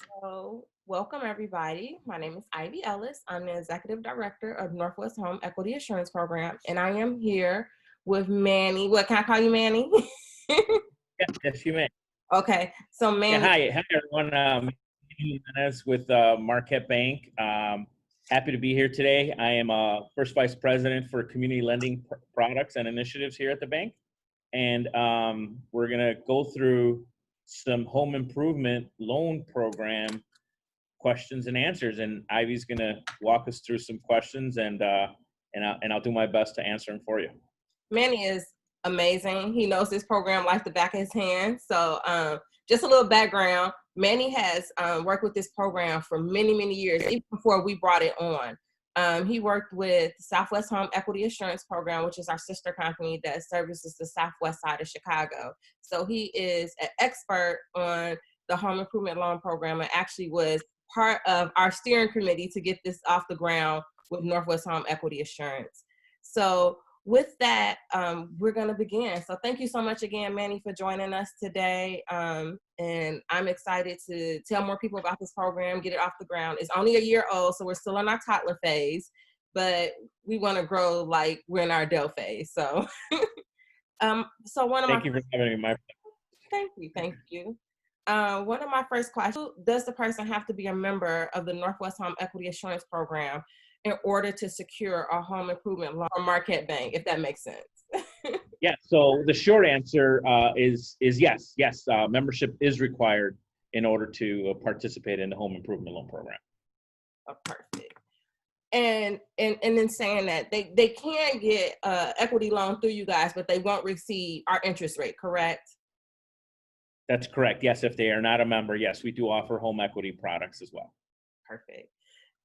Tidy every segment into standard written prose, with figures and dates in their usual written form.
So, welcome everybody. My name is Ivy Ellis. I'm the Executive Director of Northwest Home Equity Assurance Program, and I am here with Manny. What can I call you, Manny? Yes, you may. Okay, so Yeah, Manny, hi everyone. Jimenez with Marquette Bank. Happy to be here today. I am First Vice President for Community Lending Products and Initiatives here at the bank. And we're going to go through some home improvement loan program questions and answers. And Ivy's going to walk us through some questions, and I'll do my best to answer them for you. Manny is amazing. He knows this program like the back of his hand. So, just a little background. Manny has worked with this program for many, many years, even before we brought it on. He worked with Southwest Home Equity Assurance Program, which is our sister company that services the Southwest side of Chicago. So he is an expert on the home improvement loan program and actually was part of our steering committee to get this off the ground with Northwest Home Equity Assurance. So with that, we're going to begin. So thank you so much again, Manny, for joining us today. And I'm excited to tell more people about this program, get it off the ground. It's only a year old, so we're still in our toddler phase, but we want to grow like we're in our adult phase. So, so one of Thank you for having me. thank you. One of my first questions, does the person have to be a member of the Northwest Home Equity Assurance Program in order to secure a home improvement loan from Marquette Bank, if that makes sense? Yeah, so the short answer is yes. Yes, membership is required in order to participate in the home improvement loan program. Oh, perfect. And in saying that, they can get equity loan through you guys, but they won't receive our interest rate, correct? That's correct. Yes, if they are not a member, yes, we do offer home equity products as well. Perfect.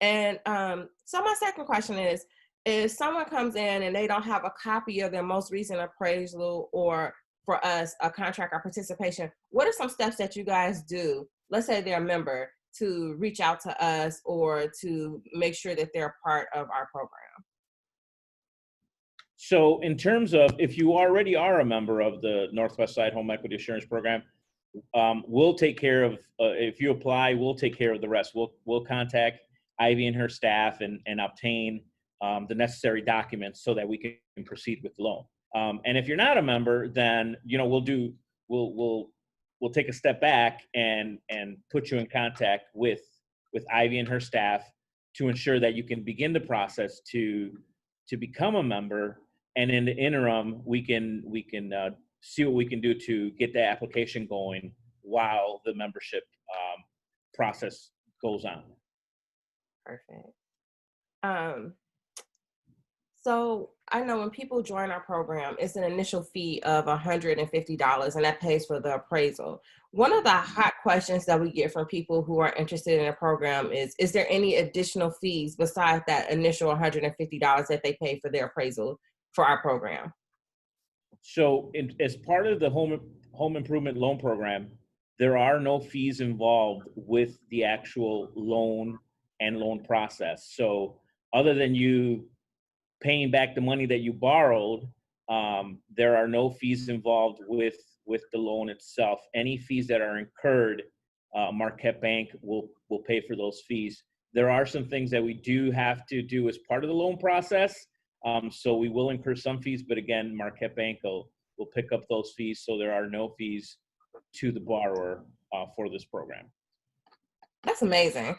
And so my second question is, if someone comes in and they don't have a copy of their most recent appraisal, or for us, a contract or participation, what are some steps that you guys do? Let's say they're a member, to reach out to us or to make sure that they're part of our program. So in terms of, if you already are a member of the Northwest Side Home Equity Assurance Program, we'll take care of, if you apply, we'll take care of the rest. We'll contact Ivy and her staff and obtain the necessary documents so that we can proceed with the loan. And if you're not a member, then we'll take a step back and put you in contact with Ivy and her staff to ensure that you can begin the process to become a member. And in the interim, we can see what we can do to get the application going while the membership process goes on. Perfect. So I know when people join our program, it's an initial fee of $150, and that pays for the appraisal. One of the hot questions that we get from people who are interested in a program is there any additional fees besides that initial $150 that they pay for their appraisal for our program? So as part of the home improvement loan program, there are no fees involved with the actual loan and loan process. So other than you paying back the money that you borrowed, there are no fees involved with the loan itself. Any fees that are incurred, Marquette Bank will pay for those fees. There are some things that we do have to do as part of the loan process. So we will incur some fees, but again, Marquette Bank will pick up those fees. So there are no fees to the borrower for this program. That's amazing.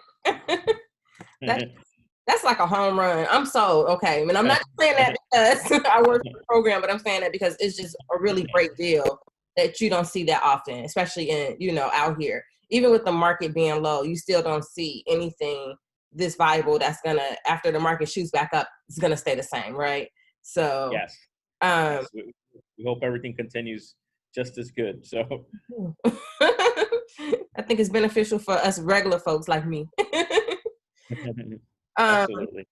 That's like a home run. I'm sold. Okay. I mean, I'm not saying that because I work for the program, but I'm saying that because it's just a really great deal that you don't see that often, especially in, out here. Even with the market being low, you still don't see anything this valuable that's gonna, after the market shoots back up, it's gonna stay the same, right? So yes. Yes. We hope everything continues just as good. So I think it's beneficial for us regular folks like me. Absolutely.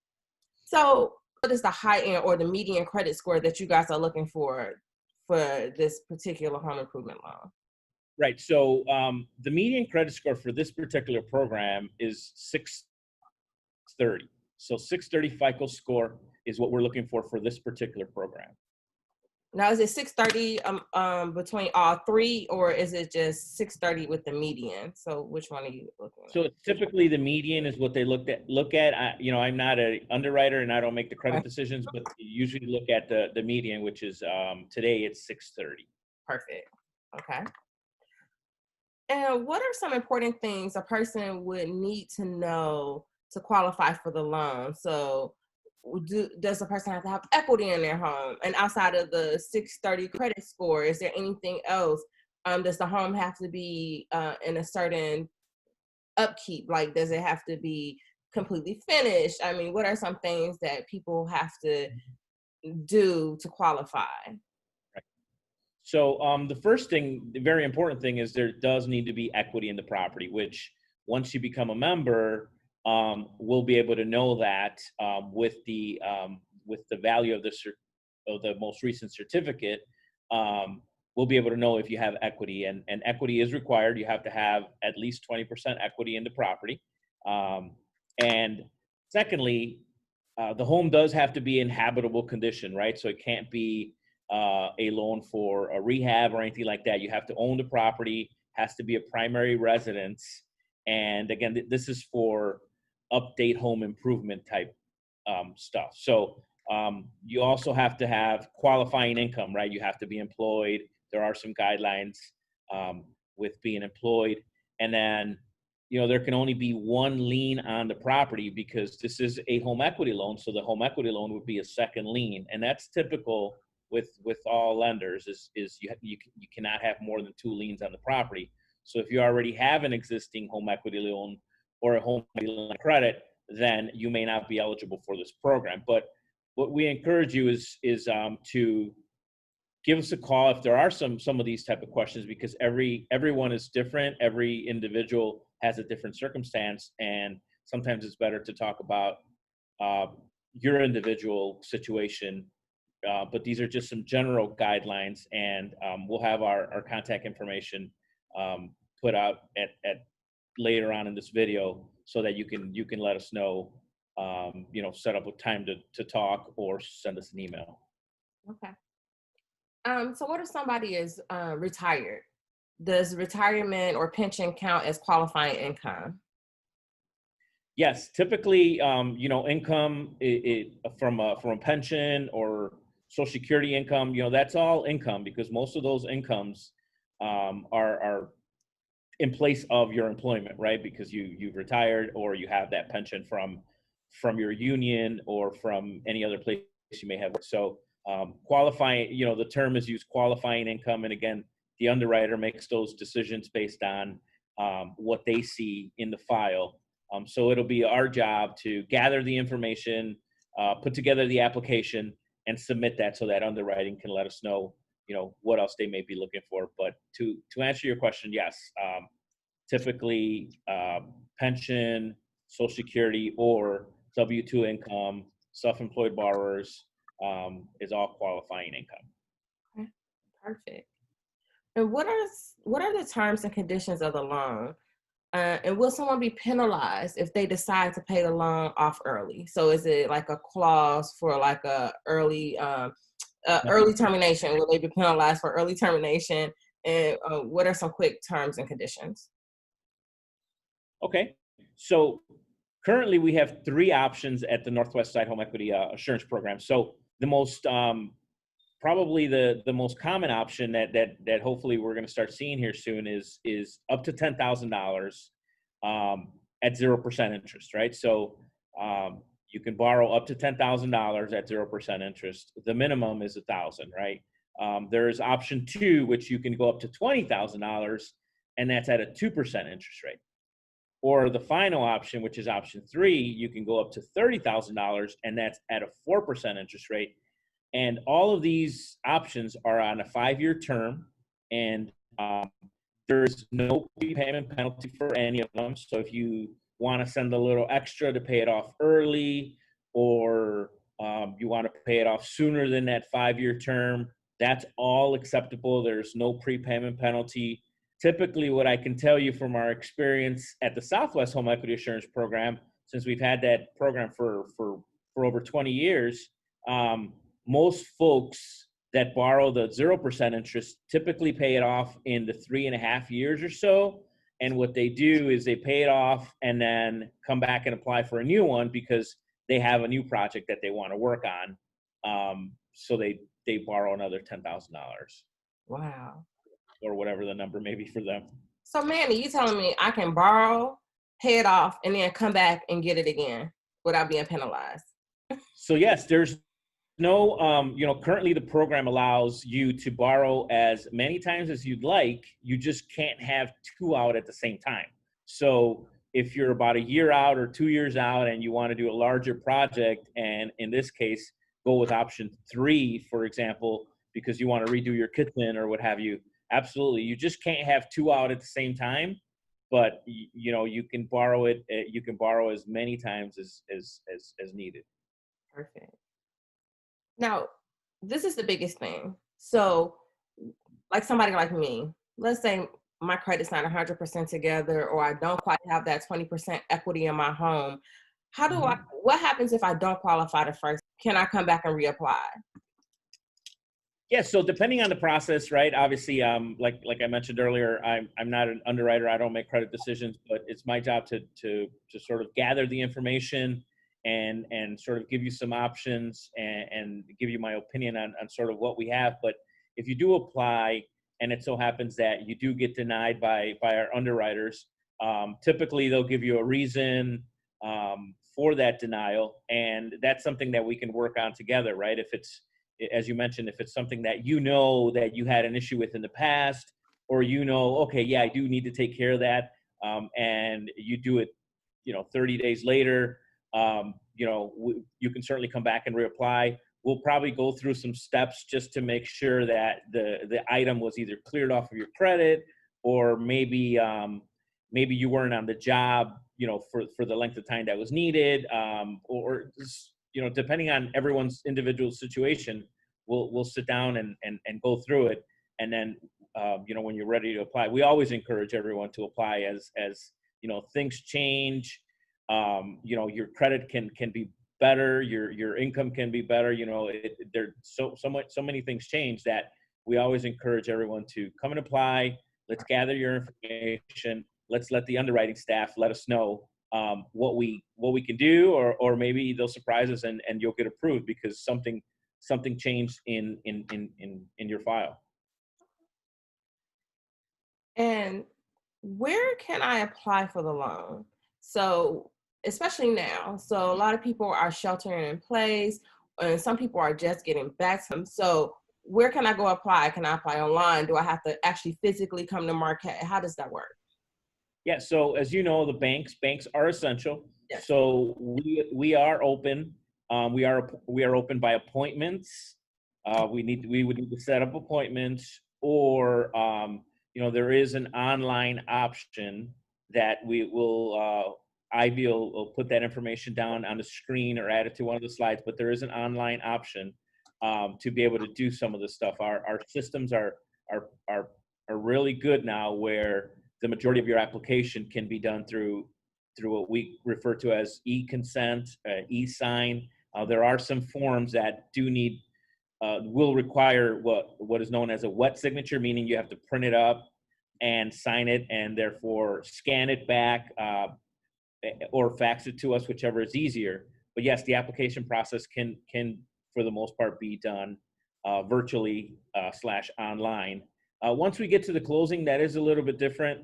So what is the high end or the median credit score that you guys are looking for this particular home improvement loan? Right. So the median credit score for this particular program is 630. So 630 FICO score is what we're looking for this particular program. Now, is it 630 between all three, or is it just 630 with the median? So which one are you looking So it's typically the median is what they look at. I'm not an underwriter and I don't make the credit at? decisions, but you usually look at the median, which is today it's 630. Perfect. Okay. And what are some important things a person would need to know to qualify for the loan? So, does the person have to have equity in their home? And outside of the 630 credit score, is there anything else? Does the home have to be in a certain upkeep? Like, does it have to be completely finished? I mean, what are some things that people have to do to qualify? So the first thing, the very important thing is there does need to be equity in the property, which once you become a member, we'll be able to know that with the value of of the most recent certificate, we'll be able to know if you have equity, and equity is required. You have to have at least 20% equity in the property. And secondly, the home does have to be in habitable condition, right? So it can't be a loan for a rehab or anything like that. You have to own the property, has to be a primary residence. And again, this is for update home improvement type stuff. So you also have to have qualifying income, right? You have to be employed. There are some guidelines with being employed. And then, there can only be one lien on the property because this is a home equity loan. So the home equity loan would be a second lien. And that's typical with all lenders is you cannot have more than two liens on the property. So if you already have an existing home equity loan or a home equity line of credit, then you may not be eligible for this program. But what we encourage you is to give us a call if there are some of these type of questions, because everyone is different. Every individual has a different circumstance, and sometimes it's better to talk about your individual situation. But these are just some general guidelines, and we'll have our contact information put out at later on in this video so that you can let us know, set up a time to talk or send us an email. Okay. So what if somebody is retired? Does retirement or pension count as qualifying income? Yes, typically, income from a pension or Social Security income, that's all income because most of those incomes are in place of your employment, right? Because you've retired or you have that pension from your union or from any other place you may have. So qualifying, the term is used, qualifying income, and again, the underwriter makes those decisions based on what they see in the file. So it'll be our job to gather the information, put together the application, and submit that so that underwriting can let us know, what else they may be looking for. But to answer your question, yes, typically pension, Social Security, or W-2 income, self-employed borrowers is all qualifying income. Okay, perfect. And what are the terms and conditions of the loan? And will someone be penalized if they decide to pay the loan off early? So is it like a clause for like a early termination? Will they be penalized for early termination? And what are some quick terms and conditions? Okay, so currently we have three options at the Northwest Side Home Equity Assurance Program. So the most probably the most common option that hopefully we're going to start seeing here soon is up to $10,000 at 0% interest, right? So you can borrow up to $10,000 at 0% interest. The minimum is $1,000, right? There is option two, which you can go up to $20,000, and that's at a 2% interest rate. Or the final option, which is option three, you can go up to $30,000, and that's at a 4% interest rate. And all of these options are on a 5-year term, and there's no prepayment penalty for any of them. So if you want to send a little extra to pay it off early, or you want to pay it off sooner than that 5-year term, that's all acceptable. There's no prepayment penalty. Typically, what I can tell you from our experience at the Southwest Home Equity Assurance Program, since we've had that program for over 20 years, most folks that borrow the 0% interest typically pay it off in the 3.5 years or so. And what they do is they pay it off and then come back and apply for a new one because they have a new project that they want to work on. So they borrow another $10,000 Wow. or whatever the number may be for them. So Manny, you telling me I can borrow, pay it off, and then come back and get it again without being penalized? So yes, there's no, currently the program allows you to borrow as many times as you'd like. You just can't have two out at the same time. So if you're about a year out or 2 years out and you want to do a larger project, and in this case, go with option 3, for example, because you want to redo your kitchen or what have you, absolutely. You just can't have two out at the same time, but you can borrow it. You can borrow as many times as needed. Perfect. Now, this is the biggest thing. So, like somebody like me, let's say my credit's not 100% together, or I don't quite have that 20% equity in my home. How do I, what happens if I don't qualify the first? Can I come back and reapply? Yeah, so depending on the process, right? Obviously, like I mentioned earlier, I'm not an underwriter. I don't make credit decisions, but it's my job to sort of gather the information and sort of give you some options and give you my opinion on sort of what we have. But if you do apply and it so happens that you do get denied by our underwriters, typically they'll give you a reason for that denial, and that's something that we can work on together, right? If it's, as you mentioned, if it's something that that you had an issue with in the past, or okay, yeah, I do need to take care of that, and you do it, 30 days later, you can certainly come back and reapply. We'll probably go through some steps just to make sure that the item was either cleared off of your credit, or maybe you weren't on the job, for the length of time that was needed, or depending on everyone's individual situation, we'll sit down and go through it. And then, when you're ready to apply, we always encourage everyone to apply as things change. Your credit can be better, your income can be better. There's so many things change that we always encourage everyone to come and apply. Let's gather your information. Let's let the underwriting staff let us know what we can do, or maybe they'll surprise us and you'll get approved because something changed in your file. And where can I apply for the loan? So, especially now, so a lot of people are sheltering in place, and some people are just getting back to them. So where can I go apply? Can I apply online? Do I have to actually physically come to Marquette? How does that work? Yeah, so as you know, the banks are essential. Yes. So we are open. We are open by appointments. We would need to set up appointments, or there is an online option that we will. Ivy will put that information down on the screen or add it to one of the slides. But there is an online option to be able to do some of this stuff. Our systems are really good now, where the majority of your application can be done through what we refer to as e-consent, e-sign. There are some forms that will require what is known as a wet signature, meaning you have to print it up and sign it, and therefore scan it back or fax it to us, whichever is easier. But yes, the application process can for the most part be done virtually / online. Once we get to the closing, that is a little bit different.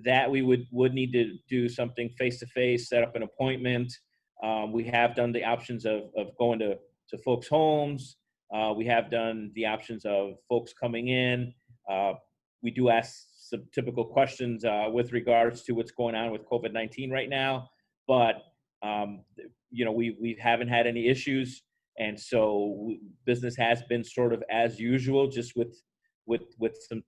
That we would need to do something face-to-face, set up an appointment. We have done the options of going to folks' homes. We have done the options of folks coming in. We do ask some typical questions with regards to what's going on with COVID-19 right now, but we haven't had any issues, and so business has been sort of as usual, just with some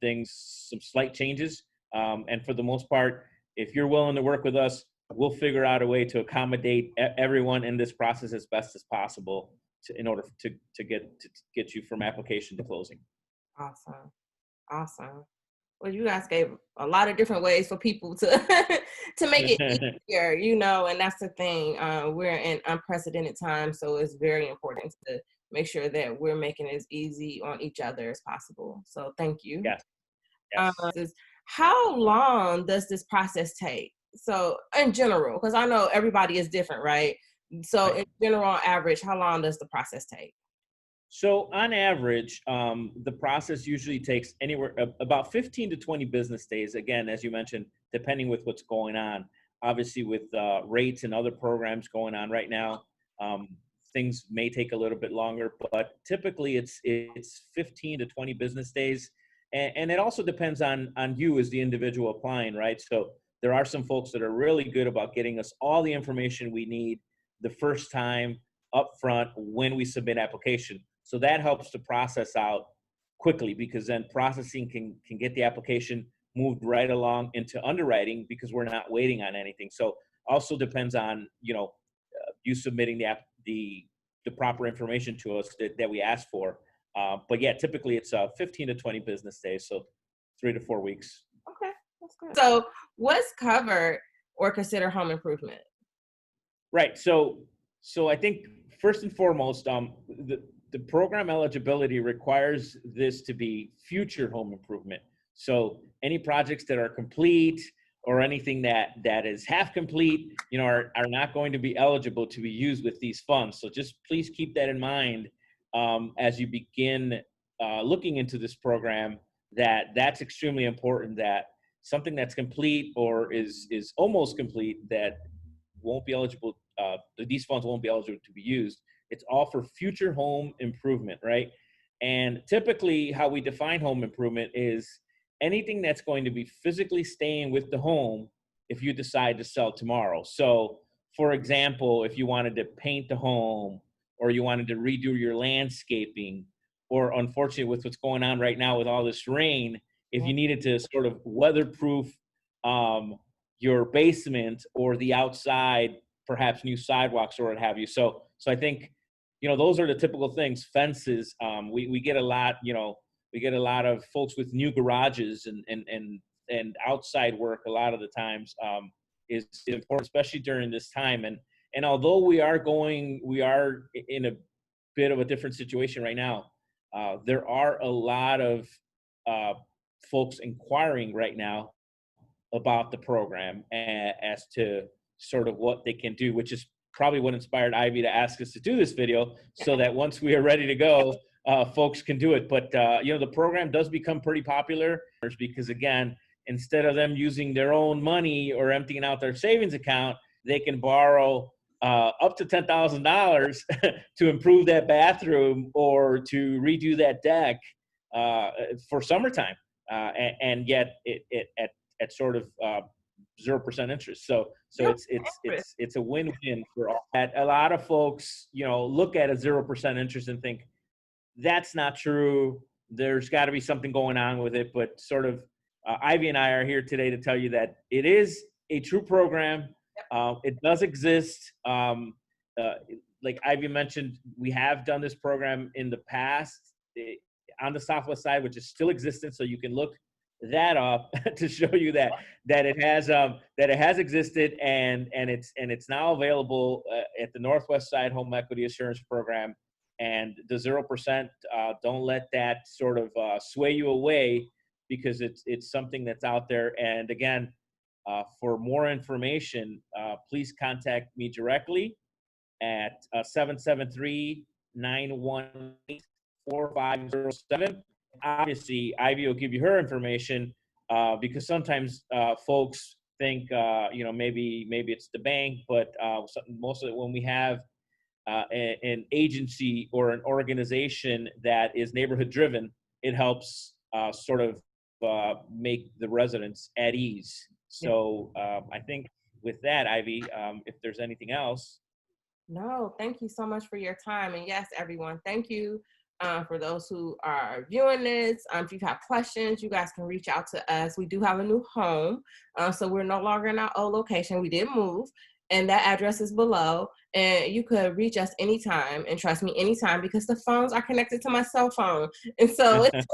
slight changes. And for the most part, if you're willing to work with us, we'll figure out a way to accommodate everyone in this process as best as possible in order to get you from application to closing. Awesome. Well, you guys gave a lot of different ways for people to make it easier, and that's the thing. We're in unprecedented times, so it's very important to make sure that we're making it as easy on each other as possible. So thank you. Yes. Yes. How long does this process take? So in general, because I know everybody is different, right? So Right. in general, on average, how long does the process take? So on average, the process usually takes anywhere about 15 to 20 business days. Again, as you mentioned, depending with what's going on. Obviously, with rates and other programs going on right now, um, things may take a little bit longer. But typically, it's 15 to 20 business days, and it also depends on you as the individual applying, right? So there are some folks that are really good about getting us all the information we need the first time up front when we submit application. So that helps to process out quickly, because then processing can get the application moved right along into underwriting because we're not waiting on anything. So also depends on, you submitting the proper information to us that we asked for. But yeah, typically it's 15 to 20 business days, so 3 to 4 weeks. Okay, that's good. So what's covered or considered home improvement? Right. So I think first and foremost, the program eligibility requires this to be future home improvement. So any projects that are complete or anything that is half complete, are not going to be eligible to be used with these funds. So just please keep that in mind as you begin looking into this program. That's extremely important. That something that's complete or is almost complete that won't be eligible. These funds won't be eligible to be used. It's all for future home improvement, right? And typically, how we define home improvement is anything that's going to be physically staying with the home if you decide to sell tomorrow. So, for example, if you wanted to paint the home, or you wanted to redo your landscaping, or unfortunately, with what's going on right now with all this rain, if you needed to sort of weatherproof your basement or the outside, perhaps new sidewalks or what have you. So I think, those are the typical things. Fences. We get a lot, we get a lot of folks with new garages and outside work a lot of the times is important, especially during this time. And although we are in a bit of a different situation right now, there are a lot of folks inquiring right now about the program as to sort of what they can do, which is probably what inspired Ivy to ask us to do this video, so that once we are ready to go, folks can do it. But, the program does become pretty popular because, again, instead of them using their own money or emptying out their savings account, they can borrow up to $10,000 to improve that bathroom or to redo that deck for summertime, and yet it at sort of 0% interest. So it's a win-win for all. A lot of folks, look at a 0% interest and think that's not true. There's got to be something going on with it. But sort of, Ivy and I are here today to tell you that it is a true program. It does exist. Like Ivy mentioned, we have done this program in the past on the Southwest side, which is still existent. So you can look that up to show you that it has existed and it's now available at the Northwest Side Home Equity Assurance Program. And the 0%, don't let that sort of sway you away, because it's something that's out there. And again, for more information, please contact me directly at 773-918-4507. Obviously, Ivy will give you her information because sometimes folks think, maybe it's the bank, but most of it, when we have an agency or an organization that is neighborhood driven, it helps sort of make the residents at ease. So I think with that, Ivy, if there's anything else. No, thank you so much for your time. And yes, everyone, thank you for those who are viewing this. If you have questions, you guys can reach out to us. We do have a new home. So we're no longer in our old location. We did move, and that address is below. And you could reach us anytime, and trust me, anytime, because the phones are connected to my cell phone. And so it's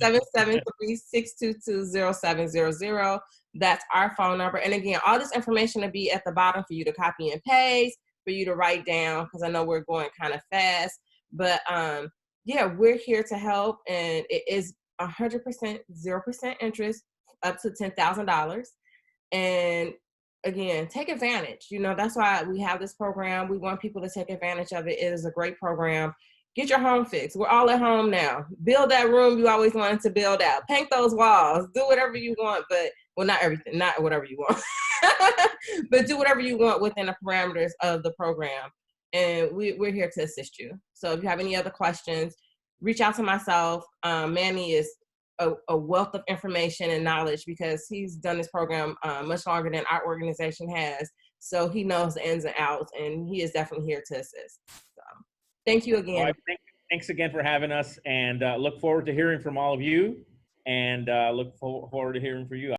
773-622-0700. That's our phone number. And again, all this information will be at the bottom for you to copy and paste, for you to write down, because I know we're going kind of fast. But yeah, we're here to help, and it is 100% 0% interest up to $10,000. And again, take advantage. You know, that's why we have this program. We want people to take advantage of it. It is a great program. Get your home fixed. We're all at home now. Build that room you always wanted to build out. Paint those walls. Do whatever you want, but well, not everything, not whatever you want, but do whatever you want within the parameters of the program. And we're here to assist you. So if you have any other questions, reach out to myself. Manny is a wealth of information and knowledge because he's done this program much longer than our organization has. So he knows the ins and outs, and he is definitely here to assist. So thank you again. Well, thanks again for having us, and look forward to hearing from all of you, and look forward to hearing from you.